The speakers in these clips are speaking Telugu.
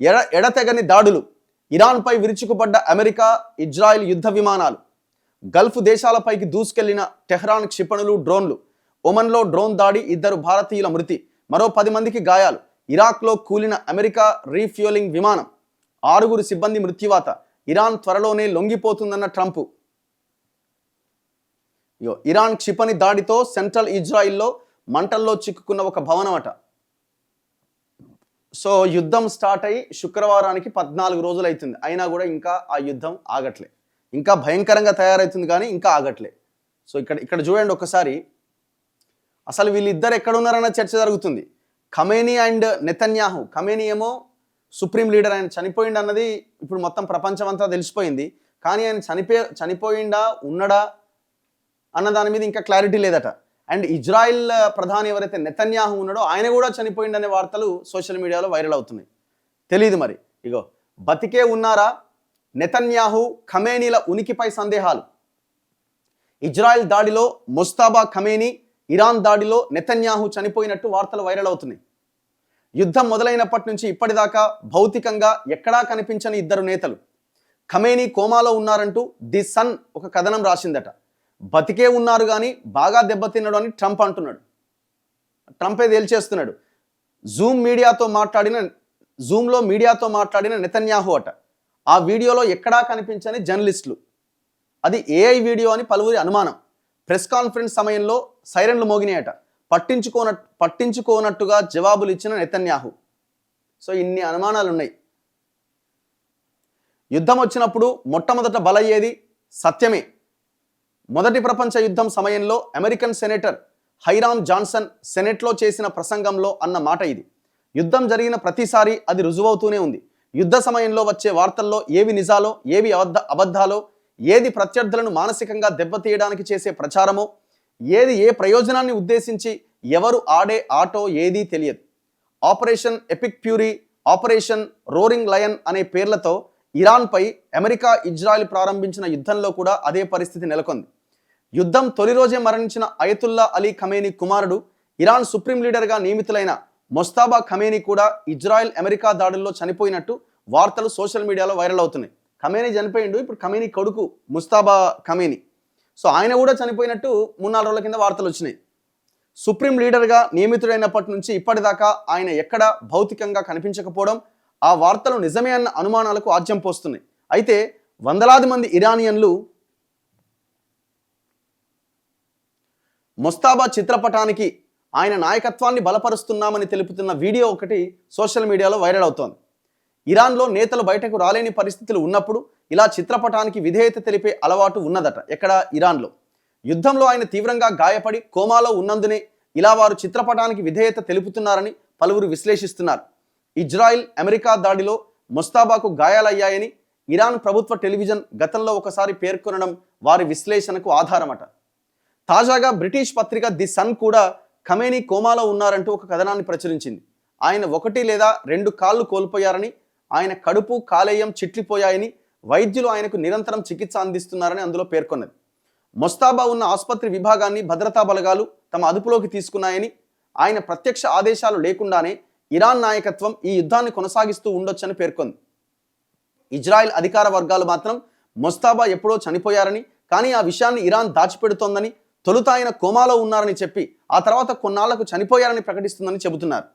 ఎడతెగని దాడులు, ఇరాన్పై విరుచుకుపడ్డ అమెరికా, ఇజ్రాయిల్ యుద్ధ విమానాలు, గల్ఫ్ దేశాలపైకి దూసుకెళ్లిన టెహ్రాన్ క్షిపణులు, డ్రోన్లు, ఒమన్లో డ్రోన్ దాడి, 2 భారతీయుల మృతి, మరో 10 మందికి గాయాలు, ఇరాక్లో కూలిన అమెరికా రీఫ్యూలింగ్ విమానం, 6 సిబ్బంది మృత్యువాత, ఇరాన్ త్వరలోనే లొంగిపోతుందన్న ట్రంప్. ఇరాన్ క్షిపణి దాడితో సెంట్రల్ ఇజ్రాయిల్లో మంటల్లో చిక్కుకున్న ఒక భవనం అట. సో యుద్ధం స్టార్ట్ అయ్యి శుక్రవారానికి 14 రోజులు అవుతుంది, అయినా కూడా ఇంకా ఆ యుద్ధం ఆగట్లే, ఇంకా భయంకరంగా తయారవుతుంది కానీ ఇంకా ఆగట్లే. సో ఇక్కడ చూడండి ఒకసారి, అసలు వీళ్ళిద్దరు ఎక్కడున్నారన్న చర్చ జరుగుతుంది. Khamenei and Netanyahu. ఖమేనీ ఏమో సుప్రీం లీడర్, ఆయన చనిపోయిండు అన్నది ఇప్పుడు మొత్తం ప్రపంచం అంతా తెలిసిపోయింది. కానీ ఆయన చనిపోయిండా ఉన్నడా అన్న దాని మీద ఇంకా క్లారిటీ లేదట. అండ్ ఇజ్రాయిల్ ప్రధాని ఎవరైతే నెతన్యాహు ఉన్నాడో ఆయన కూడా చనిపోయిండనే వార్తలు సోషల్ మీడియాలో వైరల్ అవుతున్నాయి. తెలియదు మరి. ఇగో బతికే ఉన్నారా? నెతన్యాహు, ఖమేనీల ఉనికిపై సందేహాలు. ఇజ్రాయిల్ దాడిలో ముస్తాబా ఖమేనీ, ఇరాన్ దాడిలో నెతన్యాహు చనిపోయినట్టు వార్తలు వైరల్ అవుతున్నాయి. యుద్ధం మొదలైనప్పటి నుంచి ఇప్పటిదాకా భౌతికంగా ఎక్కడా కనిపించని 2 నేతలు. ఖమేనీ కోమాలో ఉన్నారంటూ ది సన్ ఒక కథనం రాసిందట. బతికే ఉన్నారు కానీ బాగా దెబ్బతిన్నాడు అని ట్రంప్ అంటున్నాడు. ట్రంపే తేల్చేస్తున్నాడు. జూమ్లో మీడియాతో మాట్లాడిన నెతన్యాహు అట. ఆ వీడియోలో ఎక్కడా కనిపించని జర్నలిస్టులు, అది ఏఐ వీడియో అని పలువురి అనుమానం. ప్రెస్ కాన్ఫరెన్స్ సమయంలో సైరన్లు మోగినాయట. పట్టించుకోనట్టుగా జవాబులు ఇచ్చిన నెతన్యాహు. సో ఇన్ని అనుమానాలు ఉన్నాయి. యుద్ధం వచ్చినప్పుడు మొట్టమొదట బలయ్యేది సత్యమే. మొదటి ప్రపంచ యుద్ధం సమయంలో అమెరికన్ సెనేటర్ హైరామ్ జాన్సన్ సెనెట్లో చేసిన ప్రసంగంలో అన్న మాట ఇది. యుద్ధం జరిగిన ప్రతిసారి అది రుజువవుతూనే ఉంది. యుద్ధ సమయంలో వచ్చే వార్తల్లో ఏవి నిజాలో, ఏవి అబద్ధాలో, ఏది ప్రత్యర్థులను మానసికంగా దెబ్బతీయడానికి చేసే ప్రచారమో, ఏది ఏ ప్రయోజనాన్ని ఉద్దేశించి ఎవరు ఆడే ఆటో ఏదీ తెలియదు. Operation epic fury, operation roaring lion అనే పేర్లతో ఇరాన్పై అమెరికా, ఇజ్రాయెల్ ప్రారంభించిన యుద్ధంలో కూడా అదే పరిస్థితి నెలకొంది. యుద్ధం తొలి రోజే మరణించిన అయతుల్లా అలీ ఖమేనీ కుమారుడు, ఇరాన్ సుప్రీం లీడర్గా నియమితులైన ముస్తాబా ఖమేనీ కూడా ఇజ్రాయెల్, అమెరికా దాడుల్లో చనిపోయినట్టు వార్తలు సోషల్ మీడియాలో వైరల్ అవుతున్నాయి. ఖమేనీ చనిపోయిండు, ఇప్పుడు ఖమేనీ కొడుకు ముస్తాబా ఖమేనీ. సో ఆయన కూడా చనిపోయినట్టు 3-4 రోజుల కింద వార్తలు వచ్చినాయి. సుప్రీం లీడర్గా నియమితుడైనప్పటి నుంచి ఇప్పటిదాకా ఆయన ఎక్కడ భౌతికంగా కనిపించకపోవడం, ఆ వార్తలు నిజమే అన్న అనుమానాలకు ఆజ్యం పోస్తున్నాయి. అయితే వందలాది మంది ఇరానియన్లు ముస్తాబా చిత్రపటానికి ఆయన నాయకత్వాన్ని బలపరుస్తున్నామని తెలుపుతున్న వీడియో ఒకటి సోషల్ మీడియాలో వైరల్ అవుతోంది. ఇరాన్లో నేతలు బయటకు రాలేని పరిస్థితులు ఉన్నప్పుడు ఇలా చిత్రపటానికి విధేయత తెలిపే అలవాటు ఉన్నదట. ఎక్కడ? ఇరాన్లో. యుద్ధంలో ఆయన తీవ్రంగా గాయపడి కోమాలో ఉన్నందునే ఇలా వారు చిత్రపటానికి విధేయత తెలుపుతున్నారని పలువురు విశ్లేషిస్తున్నారు. ఇజ్రాయిల్, అమెరికా దాడిలో ముస్తాబాకు గాయాలయ్యాయని ఇరాన్ ప్రభుత్వ టెలివిజన్ గతంలో ఒకసారి పేర్కొనడం వారి విశ్లేషణకు ఆధారమట. తాజాగా బ్రిటిష్ పత్రిక ది సన్ కూడా ఖమేనీ కోమాలో ఉన్నారంటూ ఒక కథనాన్ని ప్రచురించింది. ఆయన 1 లేదా 2 కాళ్ళు కోల్పోయారని, ఆయన కడుపు, కాలేయం చిట్లిపోయాయని, వైద్యులు ఆయనకు నిరంతరం చికిత్స అందిస్తున్నారని అందులో పేర్కొన్నది. ముస్తాబా ఉన్న ఆసుపత్రి విభాగాన్ని భద్రతా బలగాలు తమ అదుపులోకి తీసుకున్నాయని, ఆయన ప్రత్యక్ష ఆదేశాలు లేకుండానే ఇరాన్ నాయకత్వం ఈ యుద్ధాన్ని కొనసాగిస్తూ ఉండొచ్చని పేర్కొంది. ఇజ్రాయెల్ అధికార వర్గాలు మాత్రం ముస్తాబా ఎప్పుడో చనిపోయారని, కానీ ఆ విషయాన్ని ఇరాన్ దాచిపెడుతోందని, తొలుత ఆయన కోమాలో ఉన్నారని చెప్పి ఆ తర్వాత కొన్నాళ్లకు చనిపోయారని ప్రకటిస్తుందని చెబుతున్నారు.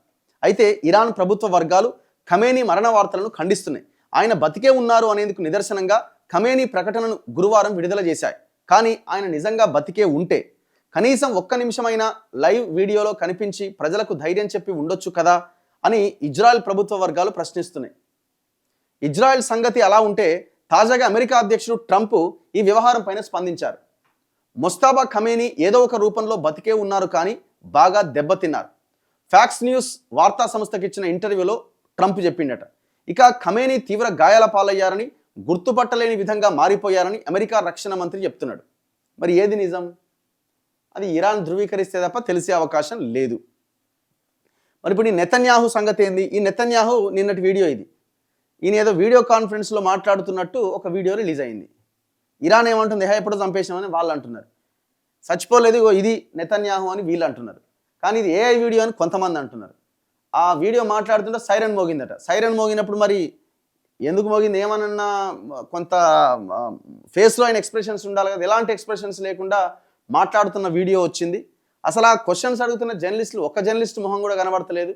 అయితే ఇరాన్ ప్రభుత్వ వర్గాలు ఖమేనీ మరణ వార్తలను ఖండిస్తున్నాయి. ఆయన బతికే ఉన్నారు అనేందుకు నిదర్శనంగా ఖమేనీ ప్రకటనను గురువారం విడుదల చేశాయి. కానీ ఆయన నిజంగా బతికే ఉంటే కనీసం 1 నిమిషమైనా లైవ్ వీడియోలో కనిపించి ప్రజలకు ధైర్యం చెప్పి ఉండొచ్చు కదా అని ఇజ్రాయెల్ ప్రభుత్వ వర్గాలు ప్రశ్నిస్తున్నాయి. ఇజ్రాయెల్ సంగతి అలా ఉంటే తాజాగా అమెరికా అధ్యక్షుడు ట్రంప్ ఈ వ్యవహారం పైన స్పందించారు. ముస్తాబా ఖమేనీ ఏదో ఒక రూపంలో బతికే ఉన్నారు, కానీ బాగా దెబ్బతిన్నారు. ఫ్యాక్స్ న్యూస్ వార్తా సంస్థకి ఇచ్చిన ఇంటర్వ్యూలో ట్రంప్ చెప్పిండట. ఇక ఖమేనీ తీవ్ర గాయాల పాలయ్యారని, గుర్తుపట్టలేని విధంగా మారిపోయారని అమెరికా రక్షణ మంత్రి చెప్తున్నాడు. మరి ఏది నిజం? అది ఇరాన్ ధృవీకరిస్తే తప్ప తెలిసే అవకాశం లేదు. మరి ఇప్పుడు ఈ నెతన్యాహు సంగతి ఏంది? ఈ నెతన్యాహు నిన్నటి వీడియో ఇది. ఈయన ఏదో వీడియో కాన్ఫరెన్స్లో మాట్లాడుతున్నట్టు ఒక వీడియో రిలీజ్ అయింది. ఇరాన్ ఏమంటుంది? ఎప్పుడో చంపేసామని వాళ్ళు అంటున్నారు. చచ్చిపోలేదు ఇది నెతన్యాహు అని వీళ్ళు అంటున్నారు. కానీ ఇది ఏఐ వీడియో అని కొంతమంది అంటున్నారు. ఆ వీడియో మాట్లాడుతుంటే సైరన్ మోగిందట. సైరన్ మోగినప్పుడు మరి ఎందుకు మోగింది ఏమనన్నా కొంత ఫేస్లో అయిన ఎక్స్ప్రెషన్స్ ఉండాలి కదా, ఎలాంటి ఎక్స్ప్రెషన్స్ లేకుండా మాట్లాడుతున్న వీడియో వచ్చింది. అసలు ఆ క్వశ్చన్స్ అడుగుతున్న జర్నలిస్టులు ఒక్క జర్నలిస్ట్ మొహం కూడా కనబడతలేదు.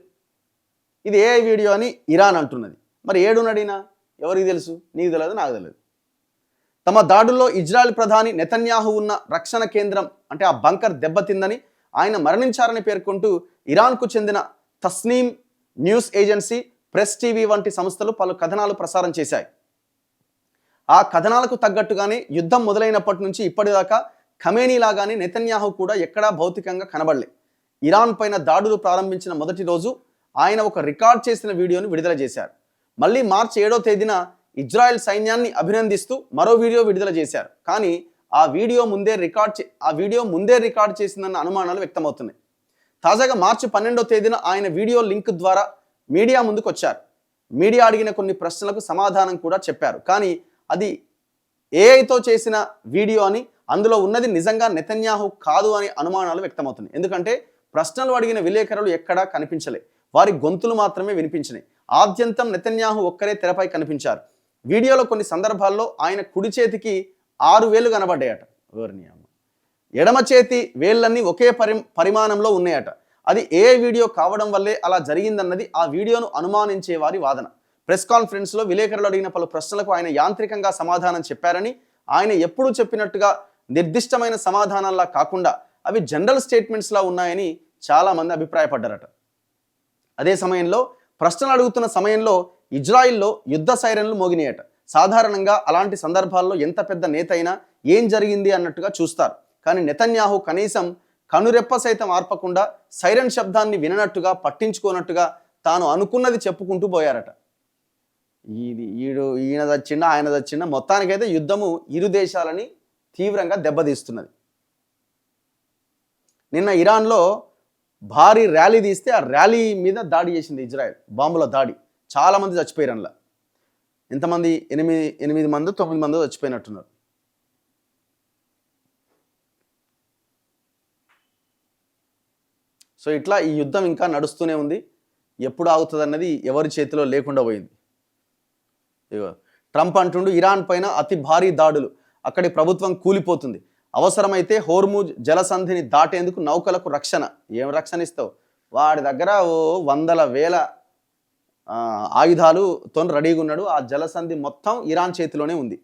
ఇది ఏఐ వీడియో అని ఇరాన్ అంటున్నది. మరి ఏడునడినా ఎవరికి తెలుసు? నీకు తెలియదు, నాకు తెలియదు. తమ దాడుల్లో ఇజ్రాయెల్ ప్రధాని నెతన్యాహు ఉన్న రక్షణ కేంద్రం అంటే ఆ బంకర్ దెబ్బతిందని, ఆయన మరణించారని పేర్కొంటూ ఇరాన్కు చెందిన Tasnim news agency, press TV వంటి సంస్థలు పలు కథనాలు ప్రసారం చేశాయి. ఆ కథనాలకు తగ్గట్టుగానే యుద్ధం మొదలైనప్పటి నుంచి ఇప్పటిదాకా ఖమేనీలాగానే నెతన్యాహు కూడా ఎక్కడా భౌతికంగా కనబడలే. ఇరాన్ పైన దాడులు ప్రారంభించిన మొదటి రోజు ఆయన ఒక రికార్డ్ చేసిన వీడియోను విడుదల చేశారు. మళ్ళీ మార్చి 7వ తేదీన ఇజ్రాయెల్ సైన్యాన్ని అభినందిస్తూ మరో వీడియో విడుదల చేశారు. కానీ ఆ వీడియో ముందే రికార్డ్ చేసిందన్న అనుమానాలు వ్యక్తమవుతున్నాయి. తాజాగా మార్చి 12వ తేదీన ఆయన వీడియో లింక్ ద్వారా మీడియా ముందుకు వచ్చారు. మీడియా అడిగిన కొన్ని ప్రశ్నలకు సమాధానం కూడా చెప్పారు. కానీ అది ఏఐతో చేసిన వీడియో అని, అందులో ఉన్నది నిజంగా నెతన్యాహు కాదు అని అనుమానాలు వ్యక్తమవుతున్నాయి. ఎందుకంటే ప్రశ్నలు అడిగిన విలేకరులు ఎక్కడా కనిపించలే, వారి గొంతులు మాత్రమే వినిపించినాయి. ఆద్యంతం నెతన్యాహు ఒక్కరే తెరపై కనిపించారు. వీడియోలో కొన్ని సందర్భాల్లో ఆయన కుడి చేతికి 6 వేళ్లు కనబడ్డాయట. ఎడమ చేతి వేళ్ళన్నీ ఒకే పరిమాణంలో ఉన్నాయట. అది ఏ వీడియో కావడం వల్లే అలా జరిగిందన్నది ఆ వీడియోను అనుమానించే వారి వాదన. ప్రెస్ కాన్ఫరెన్స్లో విలేకరులు అడిగిన పలు ప్రశ్నలకు ఆయన యాంత్రికంగా సమాధానం చెప్పారని, ఆయన ఎప్పుడూ చెప్పినట్టుగా నిర్దిష్టమైన సమాధానాల్లా కాకుండా అవి జనరల్ స్టేట్మెంట్స్లా ఉన్నాయని చాలామంది అభిప్రాయపడ్డారట. అదే సమయంలో ప్రశ్నలు అడుగుతున్న సమయంలో ఇజ్రాయిల్లో యుద్ధ సైరన్లు మోగినాయట. సాధారణంగా అలాంటి సందర్భాల్లో ఎంత పెద్ద నేత అయినా ఏం జరిగింది అన్నట్టుగా చూస్తారు. కానీ నెతన్యాహు కనీసం కనురెప్ప సైతం ఆర్పకుండా సైరన్ శబ్దాన్ని విననట్టుగా, పట్టించుకోనట్టుగా తాను అనుకున్నది చెప్పుకుంటూ పోయారట. ఈయన చచ్చిండా ఆయన చచ్చిండా, మొత్తానికైతే యుద్ధము ఇరు దేశాలని తీవ్రంగా దెబ్బతీస్తున్నది. నిన్న ఇరాన్లో భారీ ర్యాలీ తీస్తే ఆ ర్యాలీ మీద దాడి చేసింది ఇజ్రాయెల్, బాంబుల దాడి. చాలామంది చచ్చిపోయారు. అందులో ఎంతమంది? 8 మంది 9 మంది చచ్చిపోయినట్టున్నారు. సో ఇట్లా ఈ యుద్ధం ఇంకా నడుస్తూనే ఉంది. ఎప్పుడు ఆగుతుంది అన్నది ఎవరి చేతిలో లేకుండా పోయింది. ఇగో ట్రంప్ అంటుండు ఇరాన్ పైన అతి భారీ దాడులు, అక్కడి ప్రభుత్వం కూలిపోతుంది, అవసరమైతే హోర్ముజ్ జలసంధిని దాటేందుకు నౌకలకు రక్షణ. ఏం రక్షణ ఇస్తావు? వాడి దగ్గర వందల వేల ఆయుధాలుతో రెడీగా ఉన్నాడు. ఆ జలసంధి మొత్తం ఇరాన్ చేతిలోనే ఉంది.